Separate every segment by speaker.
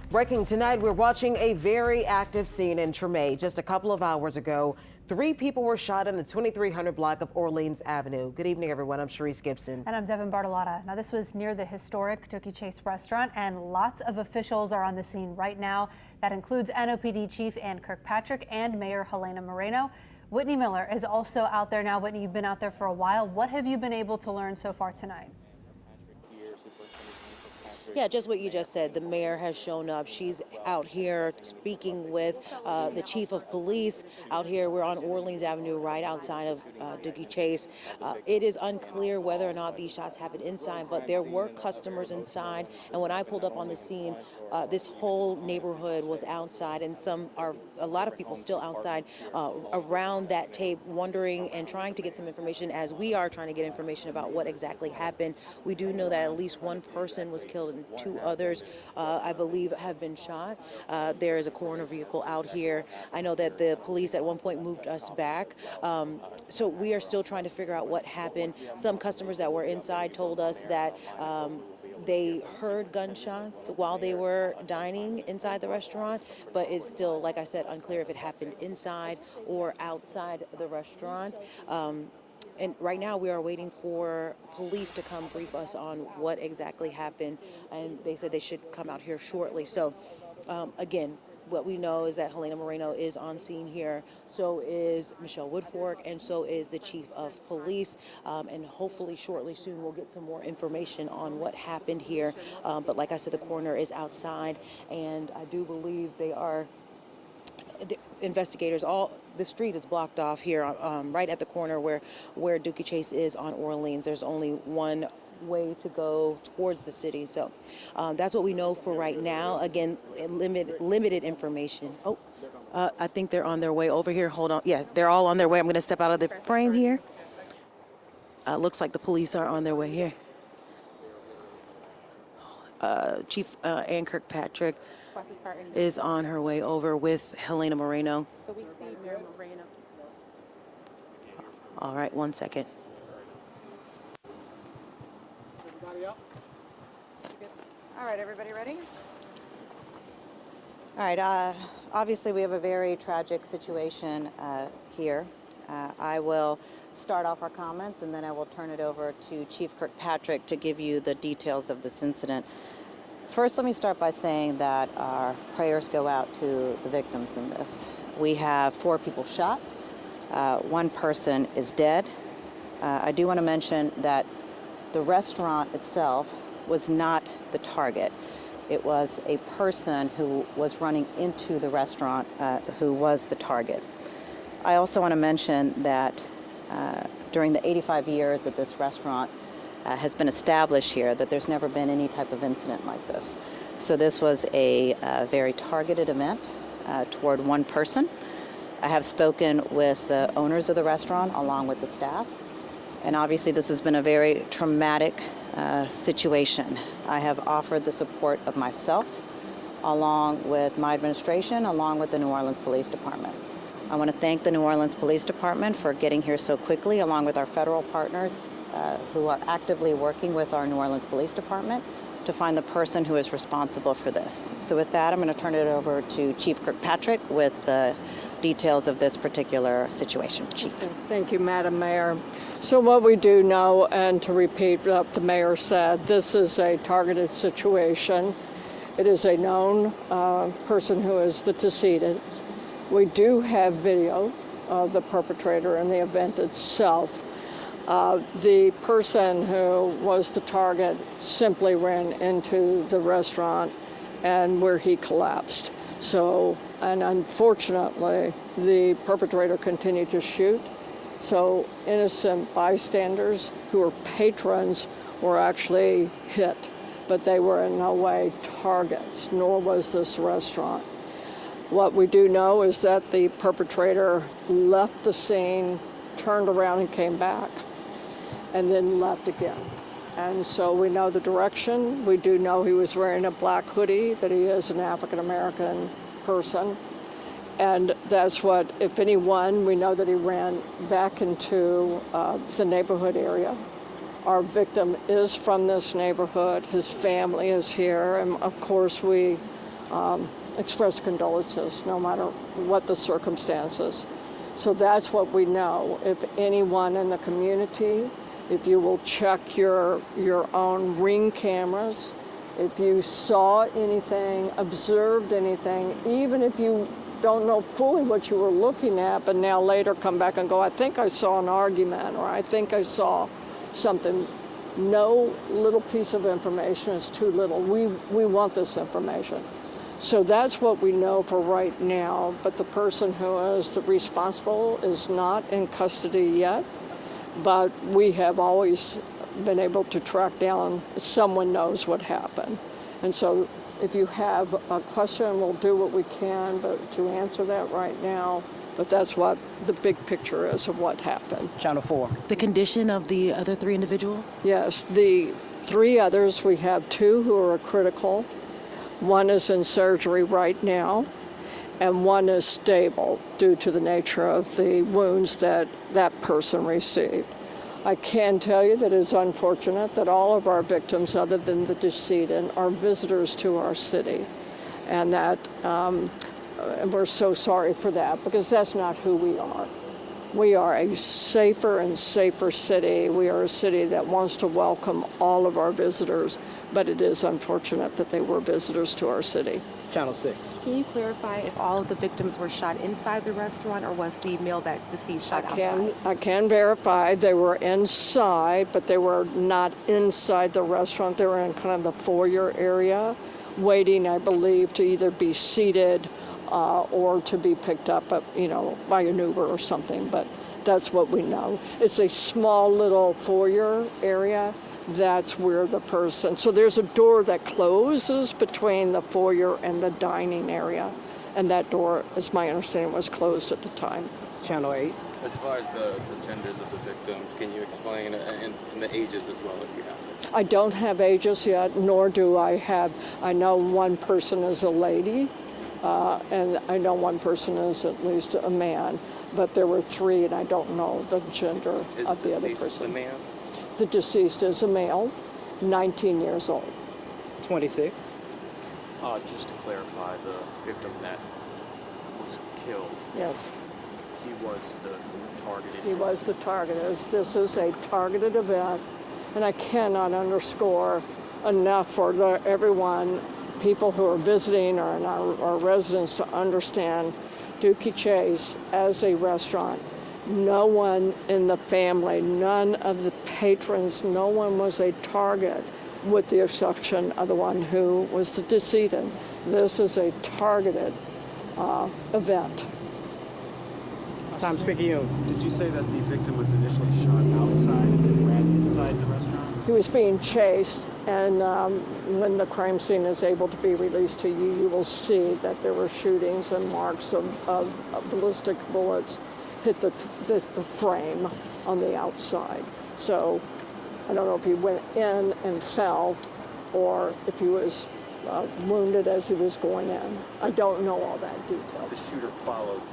Speaker 1: Breaking tonight, we're watching a very active scene in Treme. Just a couple of hours ago, 3 people were shot in the 2300 block of Orleans Avenue. Good evening, everyone. I'm Sharice Gibson.
Speaker 2: And I'm Devin Bartolotta. Now, this was near the historic Dooky Chase Restaurant, and lots of officials are on the scene right now. That includes NOPD Chief Ann Kirkpatrick and Mayor Helena Moreno. Whitney Miller is also out there now. Whitney, you've been out there for a while. What have you been able to learn so far tonight?
Speaker 3: Yeah, just what you just said. The mayor has shown up. She's out here speaking with the chief of police out here. We're on Orleans Avenue right outside of Dooky Chase. It is unclear whether or not these shots happened inside, but there were customers inside. And when I pulled up on the scene, this whole neighborhood was outside, and a lot of people still outside around that tape, wondering and trying to get some information, as we are trying to get information about what exactly happened. We do know that at least one person was killed and 2 others, I believe, have been shot. There is a coroner vehicle out here. I know that the police at one point moved us back. So we are still trying to figure out what happened. Some customers that were inside told us that they heard gunshots while they were dining inside the restaurant, but it's still, like I said, unclear if it happened inside or outside the restaurant. And right now we are waiting for police to come brief us on what exactly happened, and they said they should come out here shortly. So again, what we know is that Helena Moreno is on scene here, so is Michelle Woodfork, and so is the chief of police. And hopefully shortly soon we'll get some more information on what happened here. But like I said, the coroner is outside, and I do believe they are the investigators. The street is blocked off here right at the corner where Dooky Chase is on Orleans. There's only one way to go towards the city. So that's what we know for right now. Again, limited information. Oh, I think they're on their way over here. Hold on. Yeah, they're all on their way. I'm going to step out of the frame here. Looks like the police are on their way here. Chief Ann Kirkpatrick is on her way over with Helena Moreno.
Speaker 4: So we see Mayor Moreno.
Speaker 3: All right, 1 second.
Speaker 4: Everybody up? All right, everybody ready?
Speaker 5: All right, obviously we have a very tragic situation here. I will start off our comments, and then I will turn it over to Chief Kirkpatrick to give you the details of this incident. First, let me start by saying that our prayers go out to the victims in this. We have 4 people shot. 1 person is dead. I do want to mention that the restaurant itself was not the target. It was a person who was running into the restaurant who was the target. I also want to mention that during the 85 years that this restaurant has been established here, that there's never been any type of incident like this. So this was a very targeted event toward 1 person. I have spoken with the owners of the restaurant along with the staff, and obviously this has been a very traumatic situation. I have offered the support of myself along with my administration, along with the New Orleans Police Department. I want to thank the New Orleans Police Department for getting here so quickly, along with our federal partners who are actively working with our New Orleans Police Department to find the person who is responsible for this. So with that, I'm going to turn it over to Chief Kirkpatrick with the details of this particular situation. Chief.
Speaker 6: Thank you, Madam Mayor. So what we do know, and to repeat what the mayor said, this is a targeted situation. It is a known person who is the decedent. We do have video of the perpetrator and the event itself. The person who was the target simply ran into the restaurant and where he collapsed. So, and unfortunately, the perpetrator continued to shoot. So innocent bystanders who were patrons were actually hit, but they were in no way targets, nor was this restaurant. What we do know is that the perpetrator left the scene, turned around and came back, and then left again. And so we know the direction. We do know he was wearing a black hoodie, that he is an African-American person. And that's what, if anyone, we know that he ran back into the neighborhood area. Our victim is from this neighborhood. His family is here. And of course, we express condolences, no matter what the circumstances. So that's what we know. If anyone in the community, if you will check your own Ring cameras, if you saw anything, observed anything, even if you don't know fully what you were looking at, but now later come back and go, I think I saw an argument, or I think I saw something. No little piece of information is too little. We want this information. So that's what we know for right now, but the person who is the responsible is not in custody yet, but we have always been able to track down someone knows what happened. And so if you have a question, we'll do what we can but to answer that right now. But that's what the big picture is of what happened.
Speaker 7: Channel 4.
Speaker 3: The condition of the other 3 individuals?
Speaker 6: Yes, the 3 others, we have 2 who are critical. One is in surgery right now, and one is stable due to the nature of the wounds that that person received. I can tell you that it's unfortunate that all of our victims, other than the decedent, are visitors to our city, and that and we're so sorry for that, because that's not who we are. We are a safer and safer city. We are a city that wants to welcome all of our visitors, but it is unfortunate that they were visitors to our city.
Speaker 7: Channel 6.
Speaker 8: Can you clarify if all of the victims were shot inside the restaurant, or was the male that's deceased shot outside?
Speaker 6: I can verify they were inside, but they were not inside the restaurant. They were in kind of the foyer area, waiting, I believe, to either be seated or to be picked up, by an Uber or something. But that's what we know. It's a small little foyer area. That's where the person, so there's a door that closes between the foyer and the dining area, and that door, as my understanding, was closed at the time.
Speaker 7: Channel 8.
Speaker 9: As far as the genders of the victims, can you explain, and the ages as well, if you have this?
Speaker 6: I don't have ages yet, nor do I have, I know one person is a lady, and I know one person is at least a man, but there were 3, and I don't know the gender of the other person.
Speaker 9: Is the man?
Speaker 6: The deceased is a male, 19 years old.
Speaker 7: 26.
Speaker 10: Just to clarify, the victim that was killed,
Speaker 6: Yes,
Speaker 10: he was the targeted.
Speaker 6: he was the target. This is a targeted event, and I cannot underscore enough for everyone, people who are visiting or our residents, to understand Dooky Chase as a restaurant. No one in the family, none of the patrons, no one was a target, with the exception of the one who was the decedent. This is a targeted event.
Speaker 7: Time speaking you.
Speaker 11: Did you say that the victim was initially shot outside and then ran inside the restaurant?
Speaker 6: He was being chased, and when the crime scene is able to be released to you, you will see that there were shootings and marks of ballistic bullets hit the frame on the outside. So I don't know if he went in and fell or if he was wounded as he was going in. I don't know all that detail.
Speaker 11: The shooter followed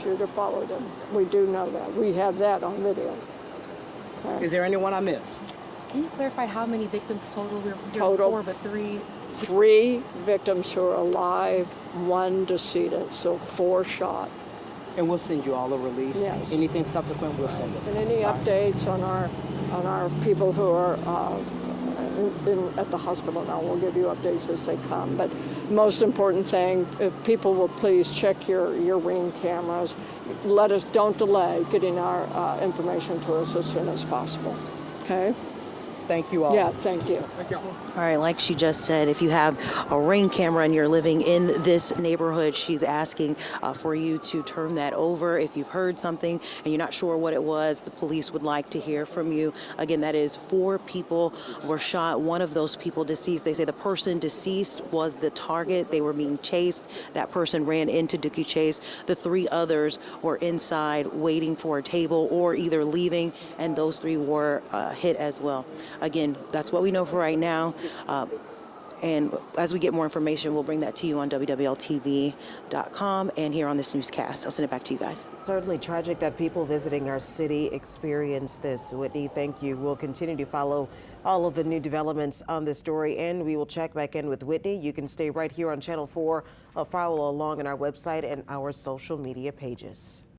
Speaker 6: Shooter followed him. We do know that. We have that on video. Okay.
Speaker 7: Is there anyone I missed?
Speaker 8: Can you clarify how many victims total? We're
Speaker 6: Total.
Speaker 8: 4, but 3.
Speaker 6: 3 victims who are alive, 1 decedent, so 4 shot.
Speaker 7: And we'll send you all a release.
Speaker 6: Yes.
Speaker 7: Anything subsequent, we'll send it.
Speaker 6: And any updates on our people who are at the hospital now, we'll give you updates as they come. But most important thing, if people will please check your Ring cameras, don't delay getting our information to us as soon as possible. Okay?
Speaker 7: Thank you all.
Speaker 6: Yeah, thank you.
Speaker 3: All right, like she just said, if you have a Ring camera and you're living in this neighborhood, she's asking for you to turn that over. If you've heard something and you're not sure what it was, the police would like to hear from you. Again, that is 4 people were shot. One of those people deceased. They say the person deceased was the target. They were being chased. That person ran into Dooky Chase. The 3 others were inside waiting for a table or either leaving, and those 3 were hit as well. Again, that's what we know for right now. And as we get more information, we'll bring that to you on WWLTV.com and here on this newscast. I'll send it back to you guys.
Speaker 1: Certainly tragic that people visiting our city experience this. Whitney, thank you. We'll continue to follow all of the new developments on this story, and we will check back in with Whitney. You can stay right here on Channel 4 or follow along on our website and our social media pages.